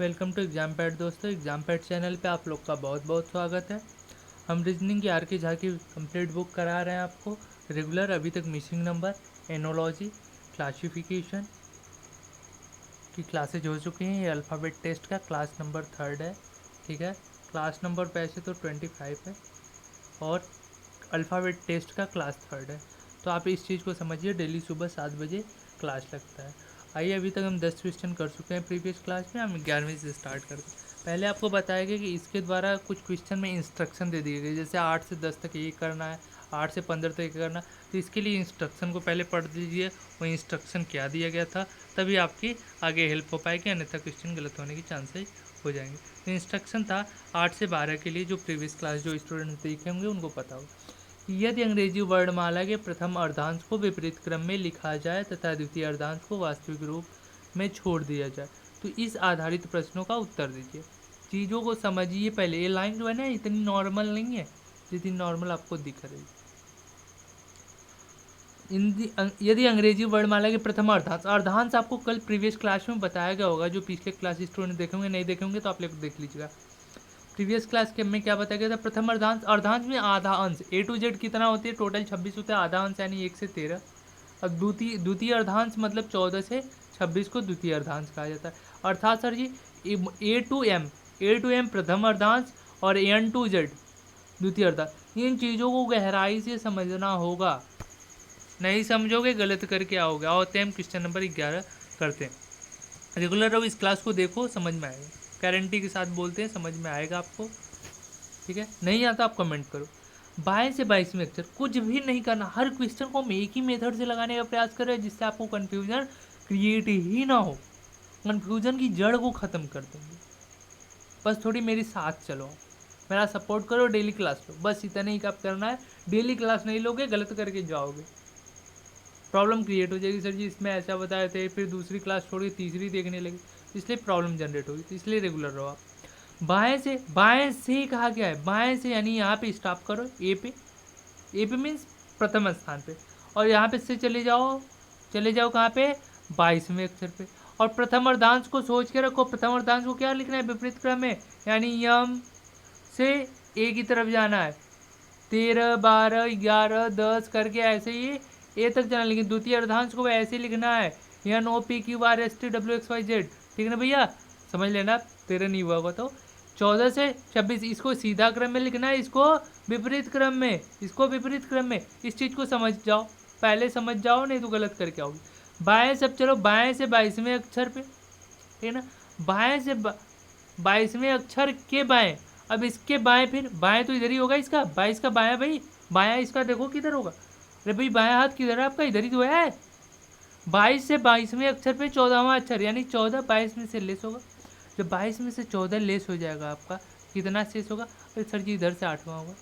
Welcome to exam pad दोस्तों। Exam pad channel पे आप लोग का बहुत बहुत स्वागत है। हम रीजनिंग की आर के झा की कंप्लीट बुक करा रहे हैं आपको रेगुलर। अभी तक मिसिंग नंबर, एनोलॉजी, क्लासिफिकेशन की क्लासेज हो चुकी हैं। ये अल्फ़ाबेट टेस्ट का क्लास नंबर 3 है, ठीक है। क्लास नंबर वैसे तो 25 है और अल्फ़ाबेट टेस्ट का क्लास 3 है। तो आप इस चीज़ को समझिए, डेली सुबह 7 बजे क्लास लगता है। आइए, अभी तक हम 10 क्वेश्चन कर चुके हैं प्रीवियस क्लास में। हम 11वीं से स्टार्ट करते हैं। पहले आपको बताया गया कि इसके द्वारा कुछ क्वेश्चन में इंस्ट्रक्शन दे दिए गए, जैसे 8 से 10 तक ये करना है, 8 से 15 तक ये करना। तो इसके लिए इंस्ट्रक्शन को पहले पढ़ लीजिए, वो इंस्ट्रक्शन क्या दिया गया था, तभी आपकी आगे हेल्प हो पाएगी, अन्यथा क्वेश्चन गलत होने की चांसेस हो जाएंगे। तो इंस्ट्रक्शन था 8 से 12 के लिए, जो प्रीवियस क्लास जो स्टूडेंट देखे होंगे उनको पता होगा। यदि अंग्रेजी वर्णमाला के प्रथम अर्धांश को विपरीत क्रम में लिखा जाए तथा द्वितीय अर्धांश को वास्तविक रूप में छोड़ दिया जाए तो इस आधारित प्रश्नों का उत्तर दीजिए। चीज़ों को समझिए पहले। ये लाइन जो है ना, इतनी नॉर्मल नहीं है जितनी नॉर्मल आपको दिख रही। यदि अंग्रेजी वर्णमाला के प्रथम अर्धांश, अर्धांश आपको कल प्रीवियस क्लास में बताया गया होगा। जो पिछले क्लास स्टूडेंट देखेंगे, नहीं देखेंगे तो आप लोग देख लीजिएगा। प्रीवियस क्लास के में क्या बताया गया था, प्रथम अर्धांश, अर्धांश में आधा अंश ए टू जेड कितना होती है, टोटल 26 होता है। आधा अंश यानी 1 से 13। अब द्वितीय अर्धांश मतलब 14 से 26 को द्वितीय अर्धांश कहा जाता है। अर्थात sir ji, A to M प्रथम अर्धांश और एन टू जेड द्वितीय अर्धांश। इन चीज़ों को गहराई से समझना होगा, नहीं समझोगे गलत करके आओगे। आओते हम क्वेश्चन नंबर 11 करते हैं। रेगुलर अब इस क्लास को देखो, समझ में आएगा। गारंटी के साथ बोलते हैं, समझ में आएगा आपको, ठीक है। नहीं आता आप कमेंट करो। 22 से 22 अक्षर कुछ भी नहीं करना। हर क्वेश्चन को हम एक ही मेथड से लगाने का प्रयास कर रहे हैं, जिससे आपको कन्फ्यूजन क्रिएट ही ना हो। कन्फ्यूजन की जड़ को ख़त्म कर देंगे। बस थोड़ी मेरी साथ चलो, मेरा सपोर्ट करो, डेली क्लास लो। बस इतना ही आप करना है। डेली क्लास नहीं लोगे, गलत करके जाओगे, प्रॉब्लम क्रिएट हो जाएगी। सर जी इसमें ऐसा बताए थे, फिर दूसरी क्लास छोड़ के तीसरी देखने लगे, इसलिए प्रॉब्लम जनरेट होगी। तो इसलिए रेगुलर रहो आप। बाएं से कहा गया है, बाएं से यानी यहाँ पे स्टॉप करो, ए पे मीन्स प्रथम स्थान पे, और यहाँ पे से चले जाओ कहाँ पे, 22वें अक्षर पे। और प्रथम अर्धांश को सोच के रखो। प्रथम अर्धांश को क्या लिखना है, विपरीत क्रम में, यानी यम से ए की तरफ जाना है। 13, 12, 11, 10 करके ऐसे ही ए तक जाना। लेकिन द्वितीय अर्धांश को ऐसे लिखना है, N O P Q R S T W X Y Z, ठीक है ना भैया, समझ लेना। 13 नहीं हुआ होगा तो 14 से 26 इसको सीधा क्रम में लिखना है, इसको विपरीत क्रम में, इसको विपरीत क्रम में। इस चीज़ को समझ जाओ, पहले समझ जाओ, नहीं तो गलत करके आओगे। बाएं सब चलो, बाएं से 22वें अक्षर पे, ठीक है ना। बाएं से 22वें अक्षर के बाएं। अब इसके बाएं, फिर बाएं तो इधर ही होगा इसका, 22 का बायां भाई, बायां इसका देखो किधर होगा। अरे भाई बायां हाथ किधर है आपका, इधर ही तो है। 22 से 22वें अक्षर पे 14वां अक्षर, यानी 14 22 में से लेस होगा। जब 22 में से 14 लेस हो जाएगा आपका, कितना शेष होगा। अरे सर जी इधर से 8वां होगा।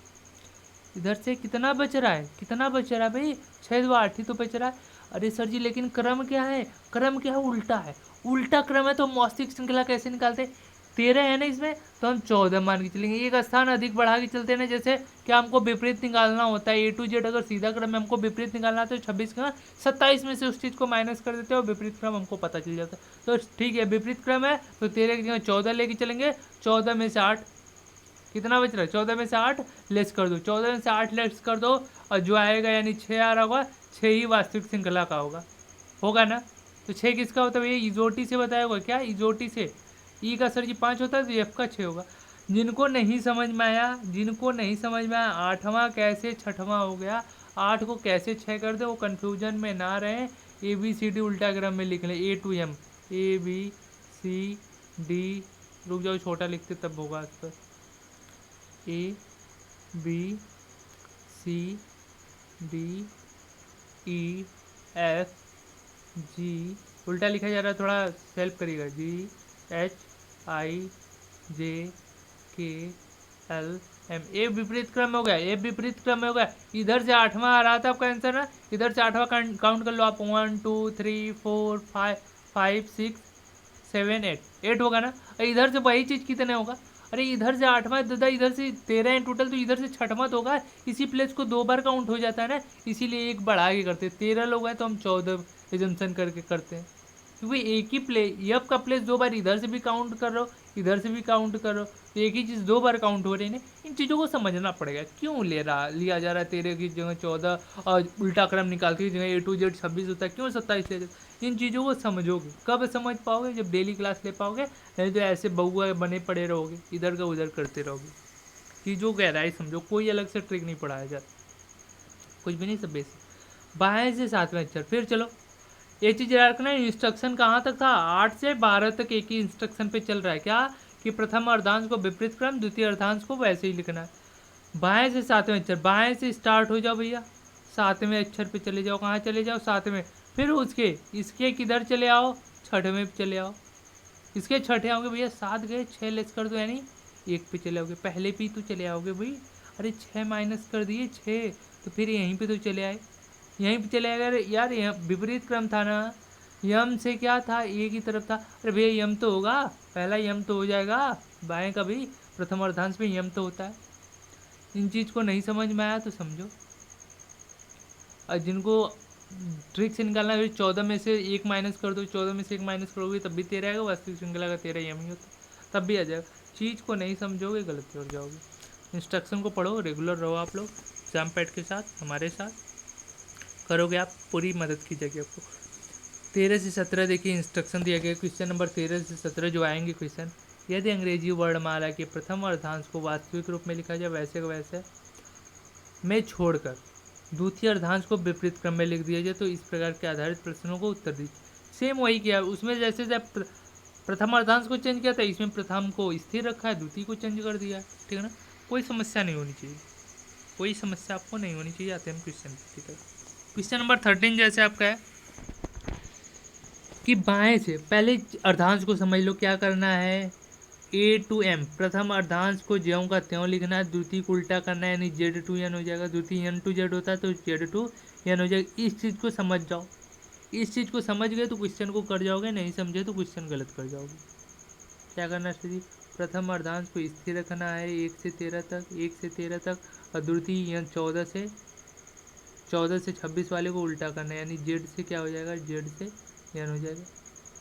इधर से कितना बच रहा है, कितना बच रहा है भाई, 6 2 8 ही तो बच रहा है। अरे सर जी लेकिन क्रम क्या है, क्रम क्या है, उल्टा है। उल्टा क्रम है तो मौलिक श्रृंखला कैसे निकालते। 13 है ना इसमें, तो हम 14 मान के चलेंगे। एक स्थान अधिक बढ़ा के चलते हैं ना, जैसे क्या हमको विपरीत निकालना होता है, ए टू जेड अगर सीधा क्रम में हमको विपरीत निकालना है तो 26 का 27 में से उस चीज़ को माइनस कर देते हैं और विपरीत क्रम हमको पता चल जाता है। तो ठीक है, विपरीत क्रम है तो 13 की जगह 14 लेके चलेंगे। 14 में से 8, कितना बच रहा है, 14 में से 8 लेस कर दो, 14 में से 8 लेस कर दो, और जो आएगा यानी 6 आ रहा होगा, 6 ही वास्तविक श्रृंखला का होगा ना। तो 6 किसका होता है, ये इजोटी से बताया होगा क्या, इजोटी से। ई का सर जी 5 होता है तो एफ का 6 होगा। जिनको नहीं समझ में आया, जिनको नहीं समझ में आया 8वां कैसे 6वां हो गया, 8 को कैसे 6 कर दे, वो कन्फ्यूजन में ना रहे। ए बी सी डी उल्टा क्रम में लिख लें, A to M, A B C D, रुक जाओ छोटा लिखते तब होगा इस पर, A B C D E F G, उल्टा लिखा जा रहा है, थोड़ा हेल्प करिएगा, जी एच आई जे के एल एम। ए विपरीत क्रम में हो गया, ए विपरीत क्रम में हो गया। इधर से 8वां आ रहा था आपका आंसर ना, इधर से 8वां काउंट कर लो आप, 1 2 3 4 5 6 7 8 होगा ना। इधर से वही चीज़ कितने होगा, अरे इधर से 8वां दादा, इधर से 13 है टोटल, तो इधर से 6वां तो होगा। इसी प्लेस को 2 बार काउंट हो जाता है ना, इसीलिए एक बढ़ा के करते हैं। 13 लोग हैं तो हम 14 एजम्पन करके करते हैं। क्योंकि एक ही प्ले एफ का प्लेस 2 बार इधर से भी काउंट कर रहे हो, इधर से भी काउंट कर रहे हो, तो एक ही चीज़ 2 बार काउंट हो रही है। इन चीज़ों को समझना पड़ेगा, क्यों लिया जा रहा है 13 की जगह 14, और उल्टा क्रम निकालती की जगह A to Z 26 होता है, क्यों 27 ले जाते। इन चीज़ों को समझोगे, कब समझ पाओगे, जब डेली क्लास ले पाओगे, नहीं तो ऐसे बउआ बने पड़े रहोगे, इधर का उधर करते रहोगे। चीज़ों को गहराई समझो, कोई अलग से ट्रिक नहीं पढ़ाया जाता, कुछ भी नहीं, सब बेसिक। बाएं से 7वें अक्षर, फिर चलो ये चीज़ याद रखना। इंस्ट्रक्शन कहाँ तक था, 8 से 12 तक एक ही इंस्ट्रक्शन पे चल रहा है, क्या कि प्रथम अर्धांश को विपरीत क्रम, द्वितीय अर्धांश को वैसे ही लिखना है। बाएं से 7वें अक्षर, बाएं से स्टार्ट हो जाओ भैया, 7वें अक्षर पे चले जाओ, कहाँ चले जाओ 7वें, फिर उसके इसके किधर चले आओ, 6वें पे चले आओ, इसके 6ठे आओगे भैया, 7 गए 6 लेस कर दो, यानी 1 पे चले आओगे, पहले पे ही तो चले आओगे भाई, अरे 6 माइनस कर दिए 6, तो फिर यहीं पे तो चले आए, यहीं पे चले आए यार, यहाँ विपरीत क्रम था ना, यम से क्या था, ए की तरफ था, अरे भैया यम तो होगा, पहला यम तो हो जाएगा, बाएं का भी प्रथम अर्धांश में यम तो होता है। इन चीज़ को नहीं समझ में आया तो समझो, और जिनको ट्रिक से निकालना है 14 में से 1 माइनस कर दो, 14 में से 1 माइनस करोगे तब भी 13 आएगा, वास्तविक श्रृंखला का 13 यम ही होता, तब भी आ जाएगा। चीज़ को नहीं समझोगे गलती हो जाओगे। इंस्ट्रक्शन को पढ़ो, रेगुलर रहो आप लोग, एग्जाम पैड के साथ हमारे साथ करोगे आप, पूरी मदद की जाएगी आपको। 13 से 17 देखिए इंस्ट्रक्शन दिया गया, क्वेश्चन नंबर 13 से 17 जो आएंगे क्वेश्चन, यदि अंग्रेजी वर्णमाला के प्रथम अर्धांश को वास्तविक रूप में लिखा जाए वैसे का वैसे में छोड़कर द्वितीय अर्धांश को विपरीत क्रम में लिख दिया जाए तो इस प्रकार के आधारित प्रश्नों को उत्तर दीजिए। सेम वही किया, उसमें जैसे जब प्रथम अर्धांश को चेंज किया था, इसमें प्रथम को स्थिर रखा है, द्वितीय को चेंज कर दिया, ठीक है ना। कोई समस्या नहीं होनी चाहिए, कोई समस्या आपको नहीं होनी चाहिए। आते हैं क्वेश्चन पे, ठीक है। क्वेश्चन नंबर 13 जैसे आपका है कि बाएं से पहले अर्धांश को समझ लो, क्या करना है, A to M, प्रथम अर्धांश को ज्यों का त्यों लिखना है, द्वितीय को उल्टा करना है, यानी Z to N हो जाएगा, द्वितीय N to Z होता है तो Z to N हो जाएगा। इस चीज़ को समझ जाओ, इस चीज़ को समझ गए तो क्वेश्चन को कर जाओगे, नहीं समझे तो क्वेश्चन गलत कर जाओगे। क्या करना है जी, प्रथम अर्धांश को स्थिर रखना है 1 से 13 तक, 1 से 13 तक, और द्वितीय 14 से 26 वाले को उल्टा करना है, यानी Z से क्या हो जाएगा, Z से N हो जाएगा,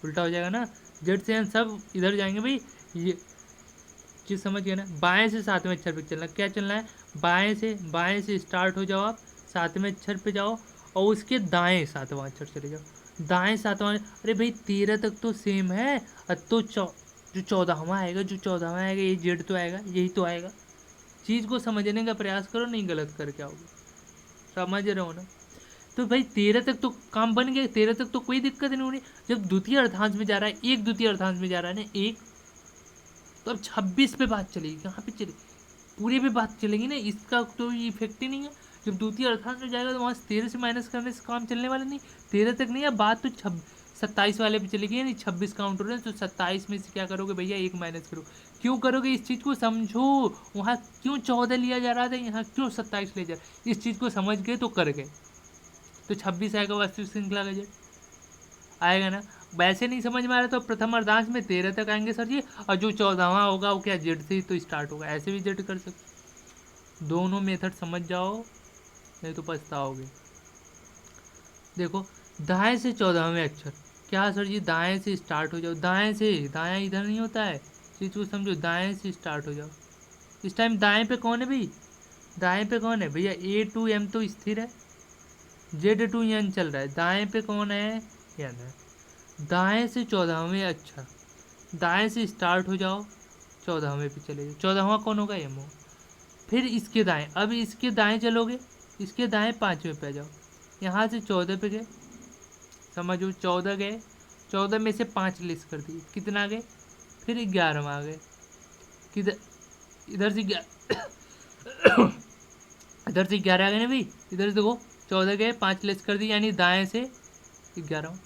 उल्टा हो जाएगा ना, Z से N सब इधर जाएंगे भाई, ये चीज़ समझ गए ना। बाएं से 7वें अक्षर पे चलना, क्या चलना है, बाएं से स्टार्ट हो जाओ आप, 7वें अक्षर पे जाओ, और उसके दाएं 7वां अक्षर चले जाओ, दाएं 7वां, अरे भाई 13 तक तो सेम है, तो जो 14वां आएगा, जो 14वां आएगा ये जेड तो आएगा, यही तो आएगा। चीज़ को समझने का प्रयास करो, नहीं गलत करके आओगे, समझ रहे हो ना। तो भाई 13 तक तो काम बन गया, 13 तक तो कोई दिक्कत नहीं हो रही। जब द्वितीय अर्धांश में जा रहा है, एक द्वितीय अर्धांश में जा रहा है ना, एक, तो अब 26 पे बात चलेगी, कहाँ पे चलेगी, पूरे पे बात चलेगी ना, इसका तो इफेक्ट ही नहीं है। जब द्वितीय अर्धांश में जाएगा तो वहाँ 13 से माइनस करने से काम चलने वाला नहीं, 13 तक नहीं है, बात तो 27 वाले पे चलेगी, यानी 26 काउंट हो रहे हैं, तो 27 में से क्या करोगे भैया, 1 माइनस करो। क्यों करोगे, इस चीज़ को समझो, वहाँ क्यों 14 लिया जा रहा था, यहाँ क्यों 27 ले जा रहा, इस चीज़ को समझ गए तो कर गए, तो 26 आएगा वास्तविक श्रृंखला का जेड आएगा ना। वैसे नहीं समझ में आ रहा तो प्रथम अर्धांश में 13 तक आएंगे सर जी, और जो 14वां होगा वो क्या जेड से ही तो स्टार्ट होगा, ऐसे भी जेड कर सकते। दोनों मेथड समझ जाओ, नहीं तो पछताओगे। देखो दाएं से 14वें अक्षर, क्या सर जी, दाएं से स्टार्ट हो जाओ, दाएं से, दाएं इधर नहीं होता है, चीज़ को समझो, दाएं से स्टार्ट हो जाओ। इस टाइम दाएं पे कौन है भाई, दाएं पे कौन है भैया, A to M तो स्थिर है, Z to N चल रहा है, दाएं पे कौन है, N है। दाएं से 14वें अक्षर, दाएं से स्टार्ट हो जाओ, 14वें पे चले जाओ, 14वां कौन होगा, M होगा। फिर इसके दाएं, अब इसके दाएं चलोगे, इसके दाएं 5वें पे जाओ, यहाँ से 14 पे गए, समझो 14 गए, 14 में से 5 लिस्ट कर दिए, कितना गए, फिर 11वां आ गए, किधर, इधर से इधर से 11 आ गए ना भाई, इधर से देखो 14 गए, 5 लिस्ट कर दिए, यानी दाएं से 11वां,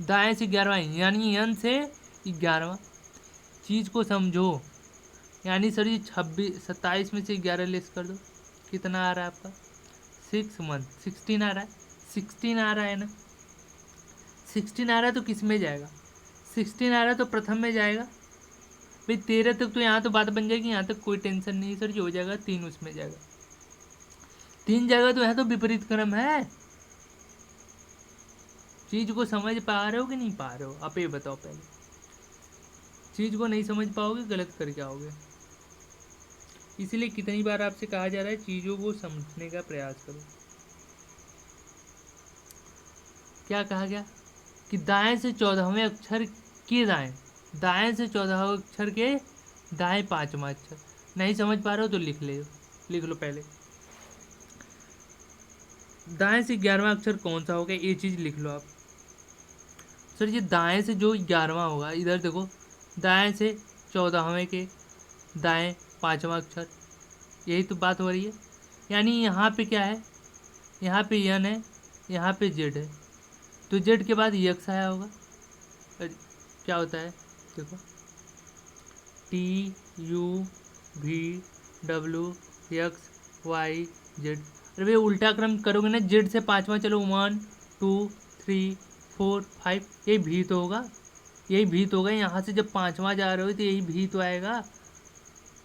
दाएं से 11वां, यानी N से 11वां। चीज़ को समझो, यानी सर ये 27 में से 11 लेस कर दो, कितना आ रहा है आपका, 6 मंथ, 16 आ रहा है, 16 आ रहा है ना, 16 आ रहा है तो किस में जाएगा, 16 आ रहा है तो प्रथम में जाएगा भाई। 13 तक तो यहाँ तो बात बन जाएगी, यहाँ तक कोई टेंशन नहीं सर, जो हो जाएगा 3 उसमें जाएगा, 3 जाएगा तो यहाँ तो विपरीत क्रम है, चीज़ को समझ पा रहे हो कि नहीं पा रहे हो, आप ये बताओ पहले। चीज़ को नहीं समझ पाओगे गलत करके आओगे। इसलिए कितनी बार आपसे कहा जा रहा है चीज़ों को समझने का प्रयास करो। क्या कहा गया कि दाएं से 14वें अक्षर के दाएं, दाएं से 14वें अक्षर के दाएं 5वां अक्षर। नहीं समझ पा रहे हो तो लिख लो पहले। दाएं से 11वां अक्षर कौन सा होगा, ये चीज़ लिख लो आप। सर ये दाएं से जो 11वां होगा, इधर देखो, दाएं से 14वें के दाएं 5वां अक्षर, यही तो बात हो रही है। यानी यहाँ पे क्या है, यहाँ पे यन है, यहाँ पे जेड है, तो जेड के बाद यक्स आया होगा। क्या होता है देखो, T U V W X Y Z. अरे भाई उल्टा क्रम करोगे ना, जेड से 5वां, चलो 1 2 3 4 5, यही भी तो होगा, यही भी तो होगा। यहाँ से जब 5वां जा रहे हो तो यही भी तो आएगा।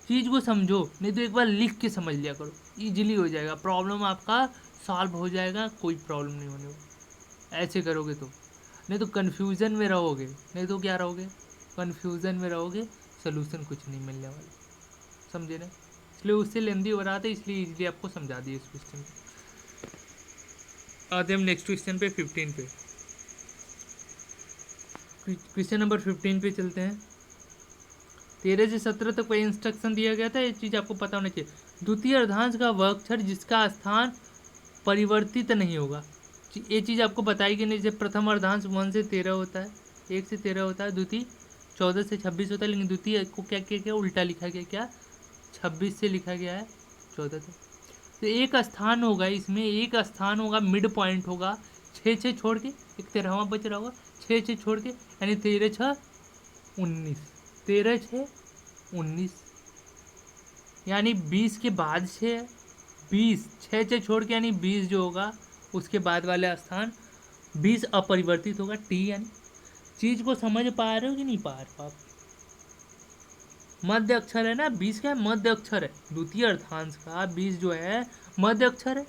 चीज़ को समझो, नहीं तो एक बार लिख के समझ लिया करो, इजीली हो जाएगा, प्रॉब्लम आपका सॉल्व हो जाएगा, कोई प्रॉब्लम नहीं होने वाली। ऐसे करोगे तो, नहीं तो कन्फ्यूज़न में रहोगे, नहीं तो क्या रहोगे, कन्फ्यूज़न में रहोगे, सोल्यूशन कुछ नहीं मिलने वाला। समझे ना, इसलिए उससे लेंदी हो रहा था, इसलिए इजीली आपको समझा दिया इस क्वेश्चन को। आते हम नेक्स्ट क्वेश्चन पे 15 पे। क्वेश्चन नंबर 15 पे चलते हैं। 13 से 17 तक कोई इंस्ट्रक्शन दिया गया था, ये चीज़ आपको पता होना चाहिए। द्वितीय अर्धांश का वह अक्षर जिसका स्थान परिवर्तित नहीं होगा, ये चीज़ आपको बताई कि नहीं। जैसे प्रथम अर्धांश 1 से 13 होता है, 1 से 13 होता है, द्वितीय 14 से 26 होता है, लेकिन द्वितीय को क्या क्या क्या उल्टा लिखा गया, क्या 26 से लिखा गया है 14 तक। तो एक स्थान होगा इसमें, एक स्थान होगा, मिड पॉइंट होगा, 6 छोड़ के, एक 13वां बच रहा होगा, 6 छोड़ के, यानी 13 6 19, 13 6 19, यानी 20 के बाद 6, 20 6 छोड़ के, यानी 20 जो होगा उसके बाद वाले स्थान 20 अपरिवर्तित होगा, टी। यानी चीज़ को समझ पा रहे हो कि नहीं पा रहे हो आप। मध्य अक्षर है ना, 20 का मध्य अक्षर है, द्वितीय अर्थांश का 20 जो है मध्य अक्षर है,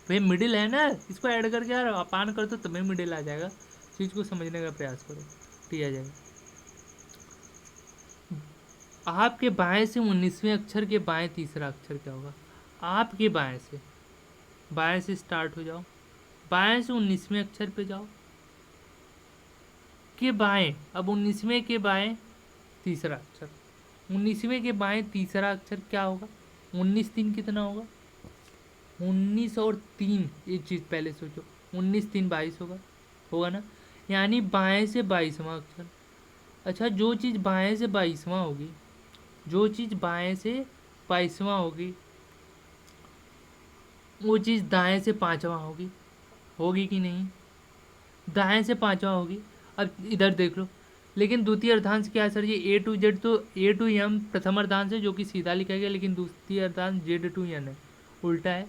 वे मिडिल है ना, इसको ऐड करके यार अपान कर दो तभी मिडिल आ जाएगा। चीज़ को समझने का प्रयास करो, टी आ जाएगा। आपके बाएं से 19वें अक्षर के बाएं तीसरा अक्षर क्या होगा। आपके बाएं से स्टार्ट हो जाओ, बाएं से 19वें अक्षर पे जाओ, के बाएं, अब 19वें के बाएं तीसरा अक्षर, 19वें के बाएं तीसरा अक्षर क्या होगा, 19 3 कितना होगा, 19 और 3, ये चीज़ पहले सोचो, 19 3 22 होगा ना, यानी बाएं से 22वां अक्षर। अच्छा, जो चीज़ बाएं से 22वां होगी, जो चीज़ बाएं से 22वां होगी, वो चीज़ दाएं से 5वां होगी, होगी कि नहीं, दाएं से 5वां होगी। अब इधर देख लो, लेकिन द्वितीय अर्धांश क्या है सर, ये ए टू जेड, तो ए टू एम प्रथम अर्धांश है जो कि सीधा लिखा गया, लेकिन द्वितीय अर्धांश जेड टू एन है, उल्टा है।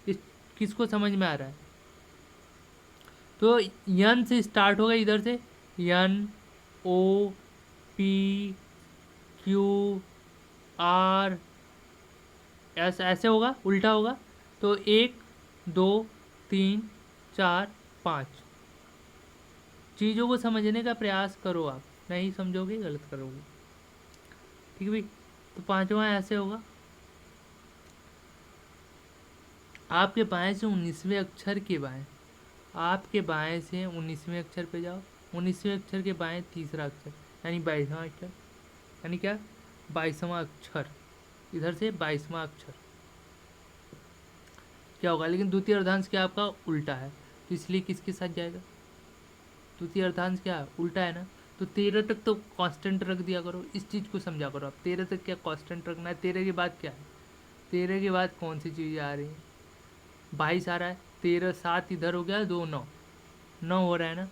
इस किसको समझ में आ रहा है, तो यन से स्टार्ट होगा, इधर से N O P Q R S, ऐसे होगा, उल्टा होगा। तो 1 2 3 4 5, चीज़ों को समझने का प्रयास करो, आप नहीं समझोगे गलत करोगे, ठीक है भाई। तो 5वां ऐसे होगा, आपके बाएं से 19वें अक्षर के बाएं, आपके बाएं से 19वें अक्षर पे जाओ, 19वें अक्षर के बाएं तीसरा अक्षर, यानी 22वां अक्षर, यानी क्या 22वां अक्षर, इधर से 22वां अक्षर क्या होगा। लेकिन द्वितीय अर्धांश क्या आपका उल्टा है, तो इसलिए किसके साथ जाएगा, द्वितीय अर्धांश क्या उल्टा है ना, तो 13 तक तो कांस्टेंट रख दिया करो, इस चीज़ को समझा करो आप। 13 तक क्या कांस्टेंट रखना है, 13 के बाद क्या है, 13 के बाद कौन सी चीज़ आ रही है, 22 आ रहा है, 13 7 इधर हो गया, 2 9 9 हो रहा है ना,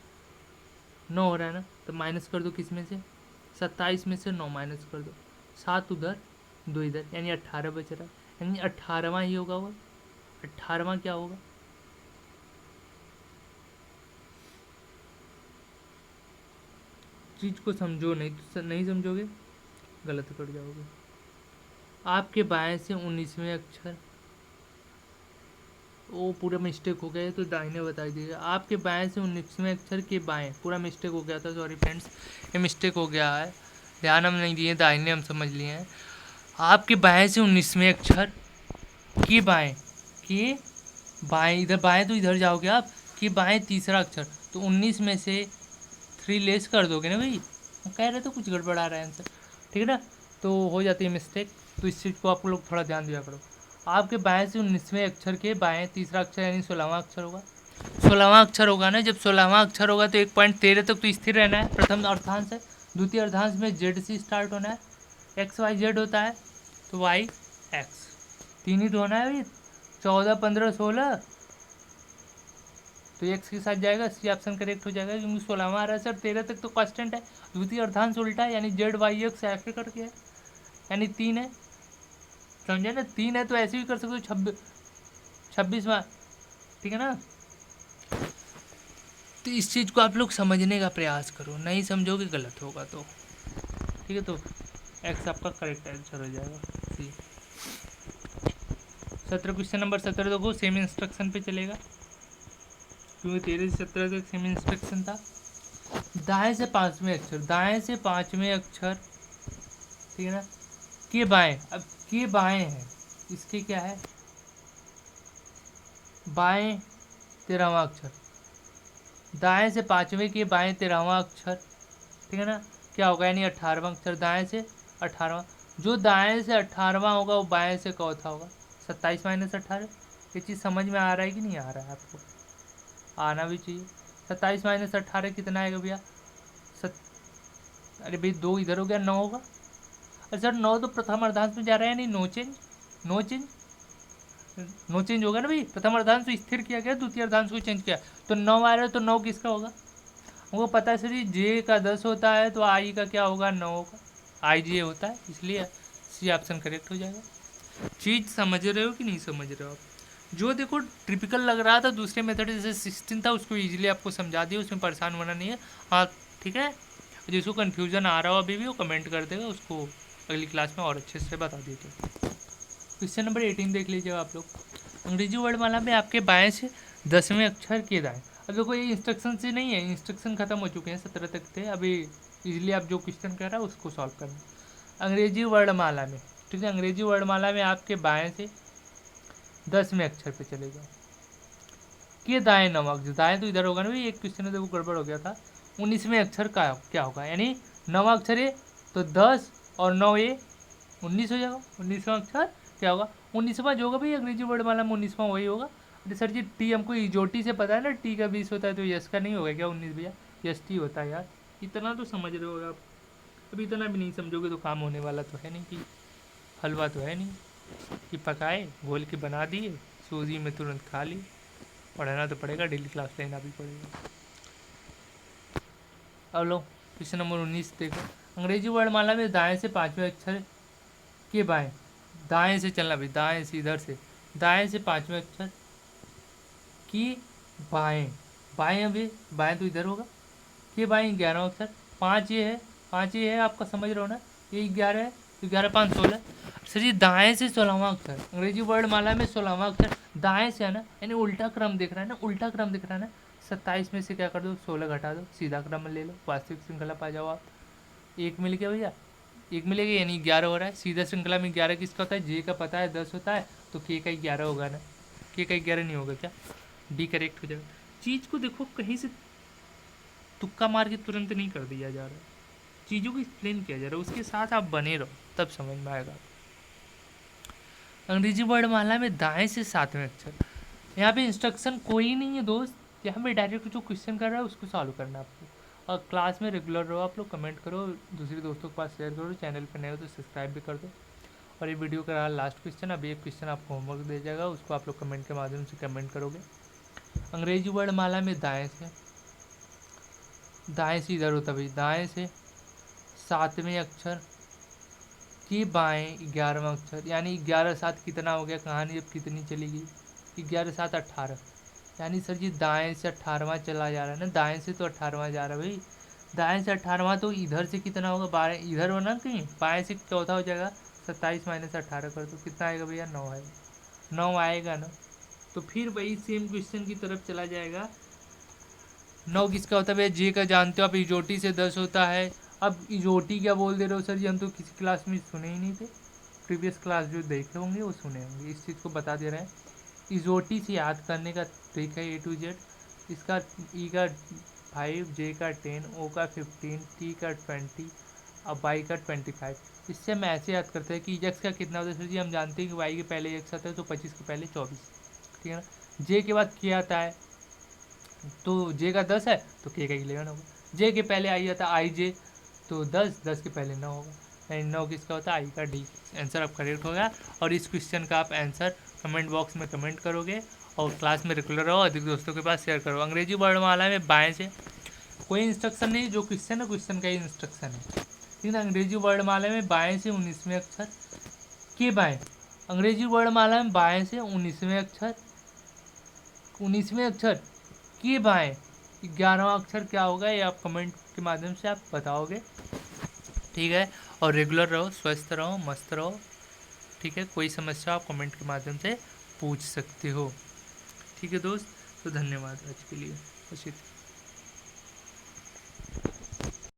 9 हो रहा है ना, तो माइनस कर दो किस में से, 27 में से 9 माइनस कर दो, 7 उधर 2 इधर, यानी 18 बच रहा है, यानी 18वां ही होगा वो। 18वां क्या होगा, चीज़ को समझो, नहीं तो नहीं समझोगे गलत कर जाओगे। आपके बाएं से 19वें अक्षर, वो पूरा मिस्टेक हो गया है, तो दाहिने बता दीजिए। आपके बाएं से 19वें अक्षर के बाएं, पूरा मिस्टेक हो गया था, सॉरी फ्रेंड्स, ये मिस्टेक हो गया है, ध्यान हम नहीं दिए, दाहिने हम समझ लिए हैं। आपके बाएं से 19वें अक्षर के बाएं, के बाएं, इधर बाएं तो इधर जाओगे आप, कि बाएं तीसरा अक्षर, तो 19 में से 3 लेस कर दोगे ना भाई, हम कह रहे तो कुछ गड़बड़ आ रहा है आंसर, ठीक है ना, तो हो जाती है मिस्टेक, तो इस चीज़ को आप लोग थोड़ा ध्यान दिया करो। आपके बाएं से 19वें अक्षर के बाएं तीसरा अक्षर यानी 16वां अक्षर होगा, 16वां अक्षर होगा ना, जब 16वां अक्षर होगा तो 1.13 तक तो स्थिर रहना है, प्रथम अर्धांश है, द्वितीय अर्धांश में जेड से स्टार्ट होना है, एक्स वाई जेड होता है, तो वाई एक्स, 3 ही तो होना है भाई, 14 15 16, तो एक्स के साथ जाएगा, सी ऑप्शन करेक्ट हो जाएगा, क्योंकि 16वां आ रहा है सर, 13 तक तो कांस्टेंट है, द्वितीय अर्धांश उल्टा है यानी जेड वाई एक्स ऐसे करके है, यानी 3 है, समझे ना, 3 है तो ऐसे भी कर सकते हो, 26वां, ठीक है ना। तो इस चीज़ को आप लोग समझने का प्रयास करो, नहीं समझोगे गलत होगा, तो ठीक है, तो एक्स आपका करेक्ट आंसर हो जाएगा सी। 17 क्वेश्चन नंबर 17 देखो, सेम इंस्ट्रक्शन पे चलेगा, क्योंकि 13 से 17 तक सेम इंस्ट्रक्शन था। दाएं से 5वें अक्षर, दाएं से 5वें अक्षर, ठीक है ना, के बाएं, अब के बाएं है, इसके क्या है, बाएं 13वां अक्षर, दाएं से 5वें के बाएं 13वां अक्षर, ठीक है ना, क्या होगा, यानी 18वां अक्षर, दाएं से 18वां, जो दाएं से 18वां होगा वो बाएं से चौथा होगा, 27 माइनस 18, ये चीज़ समझ में आ रहा है कि नहीं आ रहा है आपको, आना भी चाहिए। 27 माइनस 18 कितना आएगा भैया, अरे भाई 2 इधर हो गया, 9 होगा, अरे सर 9 तो प्रथम अर्धांश में जा रहा है, यानी no change, no change, no change होगा ना भाई, प्रथम अर्धांश तो स्थिर किया गया, द्वितीय अर्धांश को चेंज किया, तो 9 आ रहा है, तो 9 किसका होगा, हमको पता है सर जी, जे का 10 होता है तो आई का क्या होगा, 9 होगा, आई जे होता है, इसलिए सी ऑप्शन करेक्ट हो जाएगा। चीज़ समझ रहे हो कि नहीं समझ रहे हो आप, जो देखो टिपिकल लग रहा था दूसरे मेथड जैसे 16 था, उसको इजीली आपको समझा दिया, उसमें परेशान होना नहीं है, हाँ ठीक है, जिसको कन्फ्यूजन आ रहा हो अभी भी वो कमेंट कर देगा, उसको अगली क्लास में और अच्छे से बता देते। क्वेश्चन नंबर 18 देख लीजिएगा आप लोग, अंग्रेजी वर्णमाला में आपके बाएं से 10वें अक्षर के दाएं, अब देखो ये इंस्ट्रक्शन से नहीं है, इंस्ट्रक्शन खत्म हो चुके हैं, 17 तक थे, अभी इजीली आप जो क्वेश्चन कर रहा है उसको सॉल्व करना। अंग्रेजी वर्णमाला में, ठीक है, अंग्रेजी वर्णमाला में आपके बाएं से 10वें अक्षर पे चले जाओ, के दाएं 9वां अक्षर, दाएं तो इधर होगा ना भाई, एक क्वेश्चन में देखो गड़बड़ हो गया था, 19वें अक्षर का क्या होगा, यानी 9वां अक्षर है तो 10 और 9 ये 19 हो जाएगा, 19वां अक्षर क्या होगा, 19वां जो होगा भाई अंग्रेजी वर्णमाला में 19वां वही होगा। अरे सर जी टी हमको इजोटी से पता है ना, टी का 20 होता है, तो यस का नहीं होगा क्या 19 भैया, यस टी होता है यार, इतना तो समझ रहे हो आप, अभी इतना भी नहीं समझोगे तो काम होने वाला तो है नहीं, कि हलवा तो है नहीं कि पकाए घोल के बना दिए सूजी में तुरंत खा ली, पढ़ना तो पड़ेगा, डेली क्लास लेना भी पड़ेगा। अब लो क्वेश्चन नंबर 19 देखो, अंग्रेजी वर्णमाला में दाएं से 5वें अक्षर के बाएं, दाएं से चलना भाई, दाएं से इधर से, दाएं से 5वें अक्षर की बाएं, बाएं अभी बाएं तो इधर होगा, के बाएं 11वां अक्षर, 5 ये है, 5 ये है, आपका समझ रहे हो ना, ये 11 है, तो 11 5 16, सर जी दाएं से 16वां अक्षर, अंग्रेजी वर्णमाला में 16वां अक्षर दाएं से है ना, यानी उल्टा क्रम दिख रहा है ना, उल्टा क्रम दिख रहा है ना, 27 में से क्या कर दो 16 घटा दो, सीधा क्रम ले लो, वास्तविक श्रृंखला पा जाओ आप, एक मिल गया भैया, एक मिलेगा यानी 11 हो रहा है, सीधा श्रृंखला में 11 किसका होता है, जे का पता है 10 होता है, तो के का 11 होगा ना, के का 11 नहीं होगा क्या, डी करेक्ट हो जाएगा। चीज़ को देखो कहीं से तुक्का मार के तुरंत नहीं कर दिया जा रहा है, चीज़ों को एक्सप्लेन किया जा रहा है, उसके साथ आप बने रहो तब समझ में आएगा। अंग्रेजी वर्णमाला में दाएं से 7वें अक्षर, यहाँ पे इंस्ट्रक्शन कोई नहीं है दोस्त, यहाँ पे डायरेक्ट जो क्वेश्चन कर रहा है उसको सॉल्व करना है आपको, और क्लास में रेगुलर रहो आप लोग, कमेंट करो, दूसरे दोस्तों के पास शेयर करो, चैनल पर नए हो तो सब्सक्राइब भी कर दो। और ये वीडियो का रहा लास्ट क्वेश्चन, अभी एक क्वेश्चन आपको होमवर्क दे जाएगा, उसको आप लोग कमेंट के माध्यम से कमेंट करोगे। अंग्रेजी वर्णमाला में दाएं से इधर होता भाई, दाएं से 7वें अक्षर की बाएं 11वां अक्षर, यानी 11 7 कितना हो गया, कहानी अब कितनी चलेगी, 11 7 18, यानी सर जी दाएं से 18वां चला जा रहा है ना, दाएं से तो 18वां जा रहा है भाई, दाएं से 18वां तो इधर से कितना होगा, 12 इधर हो ना कहीं, बाएं से चौथा हो जाएगा, 27 माइनस 18 कर दो, कितना आएगा भैया 9 आएगा, 9 आएगा ना, तो फिर वही सेम क्वेश्चन की तरफ चला जाएगा। 9 किसका होता है? जे का जानते हो आप, इजोटी से 10 होता है। अब इजोटी क्या बोल दे रहे हो सर जी, हम तो किसी क्लास में सुने ही नहीं थे। प्रीवियस क्लास जो देखे होंगे वो सुने होंगे, इस चीज़ को बता दे रहे हैं। इजोटी से याद करने का ट्रिक है A to Z। इसका ई का 5, जे का 10, ओ का 15, टी का 20 और वाई का 25। इससे हम ऐसे याद करते हैं कि एक्स का कितना होता है सर जी, हम जानते हैं कि वाई के पहले एक्स आता है तो 25 के पहले 24, ठीक है ना। जे के बाद के आता है, तो जे का 10 है तो के का 11 होगा। जे के पहले आई आता है आई जे, तो 10 के पहले 9 होगा, यानी 9 किसका होता है? आई का डी। आंसर अब करेक्ट होगा। और इस क्वेश्चन का आप आंसर कमेंट बॉक्स में कमेंट करोगे और क्लास में रेगुलर रहो, अधिक दोस्तों के पास शेयर करो। अंग्रेजी वर्णमाला में बाएं से कोई इंस्ट्रक्शन नहीं, जो क्वेश्चन है क्वेश्चन का ही इंस्ट्रक्शन है, ठीक है। अंग्रेजी वर्णमाला में बाएं से 19वें अक्षर के बाएं, अंग्रेजी वर्णमाला में बाएं से 19वें अक्षर, 19वें अक्षर के बाएं 11वां अक्षर क्या होगा, ये आप कमेंट के माध्यम से आप बताओगे, ठीक है। और रेगुलर रहो, स्वस्थ रहो, मस्त रहो, ठीक है। कोई समस्या आप कमेंट के माध्यम से पूछ सकते हो, ठीक है दोस्त। तो धन्यवाद आज के लिए।